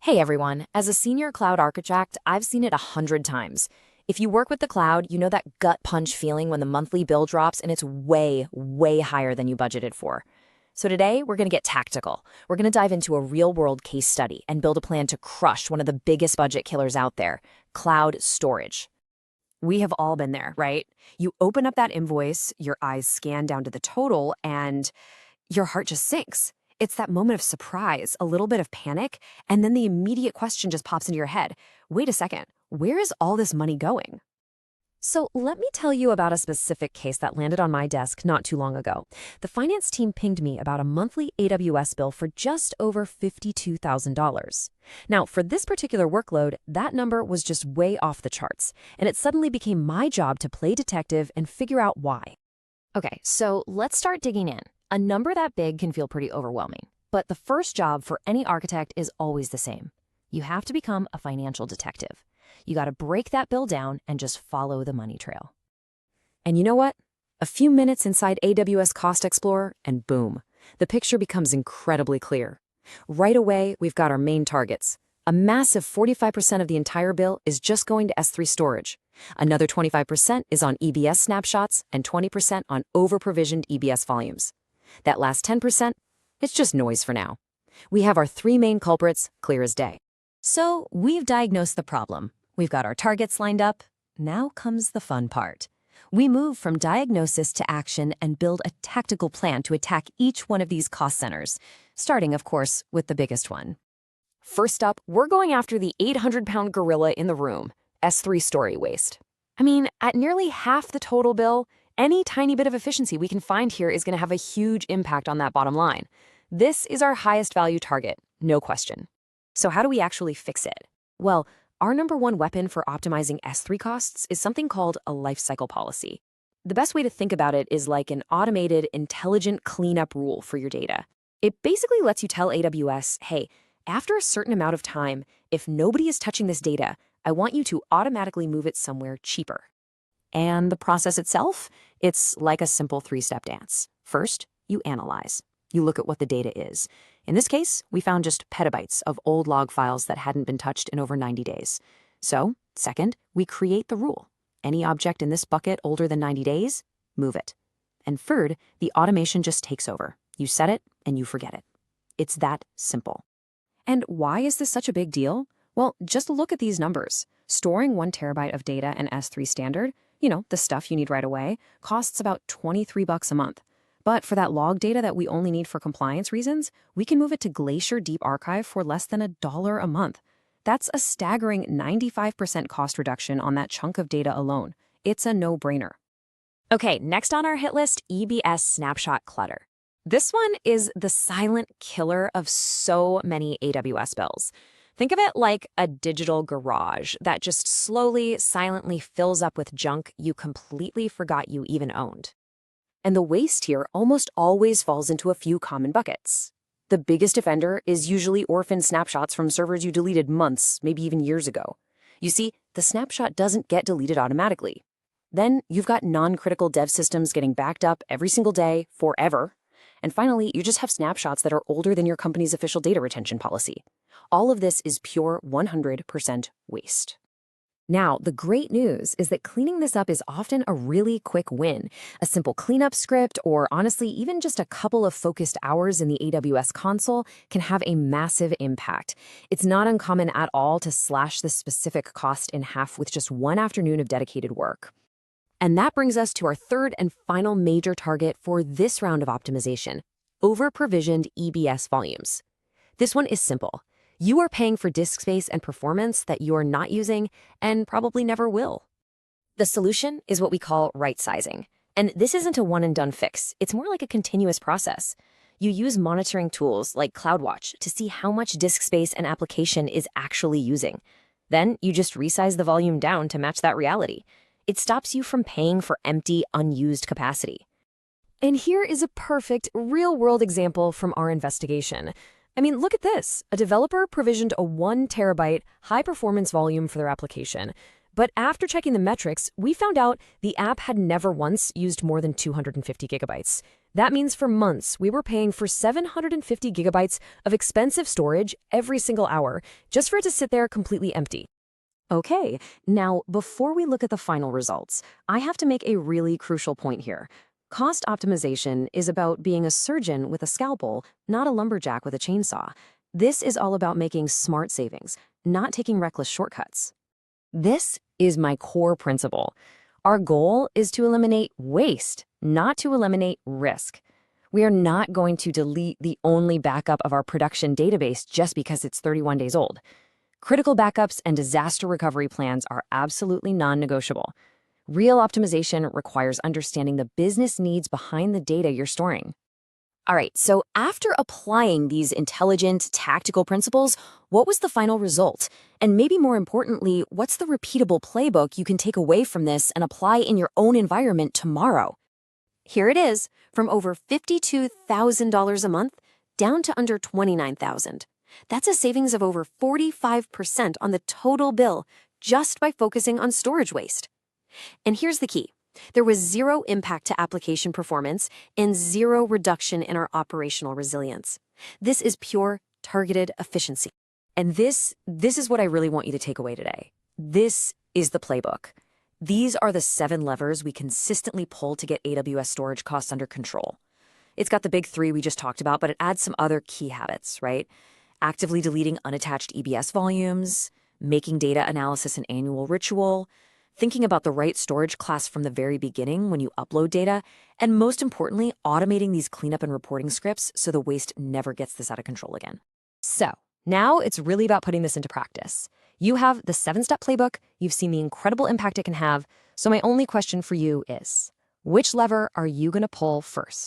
Hey everyone, as a senior cloud architect, I've seen it 100 times. If you work with the cloud, you know that gut punch feeling when the monthly bill drops and it's way, way higher than you budgeted for. So today, we're going to get tactical. We're going to dive into a real-world case study and build a plan to crush one of the biggest budget killers out there, cloud storage. We have all been there, right? You open up that invoice, your eyes scan down to the total, and your heart just sinks. It's that moment of surprise, a little bit of panic, and then the immediate question just pops into your head. Wait a second, where is all this money going? So let me tell you about a specific case that landed on my desk not too long ago. The finance team pinged me about a monthly AWS bill for just over $52,000. Now, for this particular workload, that number was just way off the charts, and it suddenly became my job to play detective and figure out why. Okay, so let's start digging in. A number that big can feel pretty overwhelming, but the first job for any architect is always the same. You have to become a financial detective. You got to break that bill down and just follow the money trail. And you know what? A few minutes inside AWS Cost Explorer, and boom, the picture becomes incredibly clear. Right away, we've got our main targets. A massive 45% of the entire bill is just going to S3 storage. Another 25% is on EBS snapshots and 20% on over-provisioned EBS volumes. That last 10%, it's just noise for now. We have our three main culprits, clear as day. So we've diagnosed the problem. We've got our targets lined up. Now comes the fun part. We move from diagnosis to action and build a tactical plan to attack each one of these cost centers, starting, of course, with the biggest one. First up, we're going after the 800-pound gorilla in the room, S3 story waste. I mean, at nearly half the total bill, any tiny bit of efficiency we can find here is going to have a huge impact on that bottom line. This is our highest value target, no question. So how do we actually fix it? Well, our number one weapon for optimizing S3 costs is something called a lifecycle policy. The best way to think about it is like an automated, intelligent cleanup rule for your data. It basically lets you tell AWS, hey, after a certain amount of time, if nobody is touching this data, I want you to automatically move it somewhere cheaper. And the process itself? It's like a simple three-step dance. First, you analyze. You look at what the data is. In this case, we found just petabytes of old log files that hadn't been touched in over 90 days. So, second, we create the rule. Any object in this bucket older than 90 days, move it. And third, the automation just takes over. You set it and you forget it. It's that simple. And why is this such a big deal? Well, just look at these numbers. Storing 1 terabyte of data in S3 standard, the stuff you need right away, costs about $23 a month. But for that log data that we only need for compliance reasons, we can move it to Glacier Deep Archive for less than $1 a month. That's a staggering 95% cost reduction on that chunk of data alone. It's a no-brainer. Okay, next on our hit list, EBS snapshot clutter. This one is the silent killer of so many AWS bills. Think of it like a digital garage that just slowly, silently fills up with junk you completely forgot you even owned. And the waste here almost always falls into a few common buckets. The biggest offender is usually orphan snapshots from servers you deleted months, maybe even years ago. You see, the snapshot doesn't get deleted automatically. Then you've got non-critical dev systems getting backed up every single day, forever. And finally, you just have snapshots that are older than your company's official data retention policy. All of this is pure 100% waste. Now, the great news is that cleaning this up is often a really quick win. A simple cleanup script, or honestly, even just a couple of focused hours in the AWS console can have a massive impact. It's not uncommon at all to slash this specific cost in half with just one afternoon of dedicated work. And that brings us to our third and final major target for this round of optimization, over-provisioned EBS volumes. This one is simple. You are paying for disk space and performance that you are not using and probably never will. The solution is what we call right-sizing. And this isn't a one-and-done fix. It's more like a continuous process. You use monitoring tools like CloudWatch to see how much disk space an application is actually using. Then you just resize the volume down to match that reality. It stops you from paying for empty, unused capacity. And here is a perfect, real-world example from our investigation. I mean, look at this. A developer provisioned a 1 terabyte high-performance volume for their application. But after checking the metrics, we found out the app had never once used more than 250 gigabytes. That means for months, we were paying for 750 gigabytes of expensive storage every single hour, just for it to sit there completely empty. Okay, now before we look at the final results, I have to make a really crucial point here. Cost optimization is about being a surgeon with a scalpel, not a lumberjack with a chainsaw. This is all about making smart savings, not taking reckless shortcuts. This is my core principle. Our goal is to eliminate waste, not to eliminate risk. We are not going to delete the only backup of our production database just because it's 31 days old. Critical backups and disaster recovery plans are absolutely non-negotiable. Real optimization requires understanding the business needs behind the data you're storing. All right, so after applying these intelligent, tactical principles, what was the final result? And maybe more importantly, what's the repeatable playbook you can take away from this and apply in your own environment tomorrow? Here it is, from over $52,000 a month down to under $29,000. That's a savings of over 45% on the total bill just by focusing on storage waste. And here's the key. There was zero impact to application performance and zero reduction in our operational resilience. This is pure, targeted efficiency. And this is what I really want you to take away today. This is the playbook. These are the 7 levers we consistently pull to get AWS storage costs under control. It's got the big 3 we just talked about, but it adds some other key habits, right? Actively deleting unattached EBS volumes, making data analysis an annual ritual, thinking about the right storage class from the very beginning when you upload data, and most importantly, automating these cleanup and reporting scripts so the waste never gets this out of control again. So, now it's really about putting this into practice. You have the 7-step playbook, you've seen the incredible impact it can have, so my only question for you is, which lever are you going to pull first?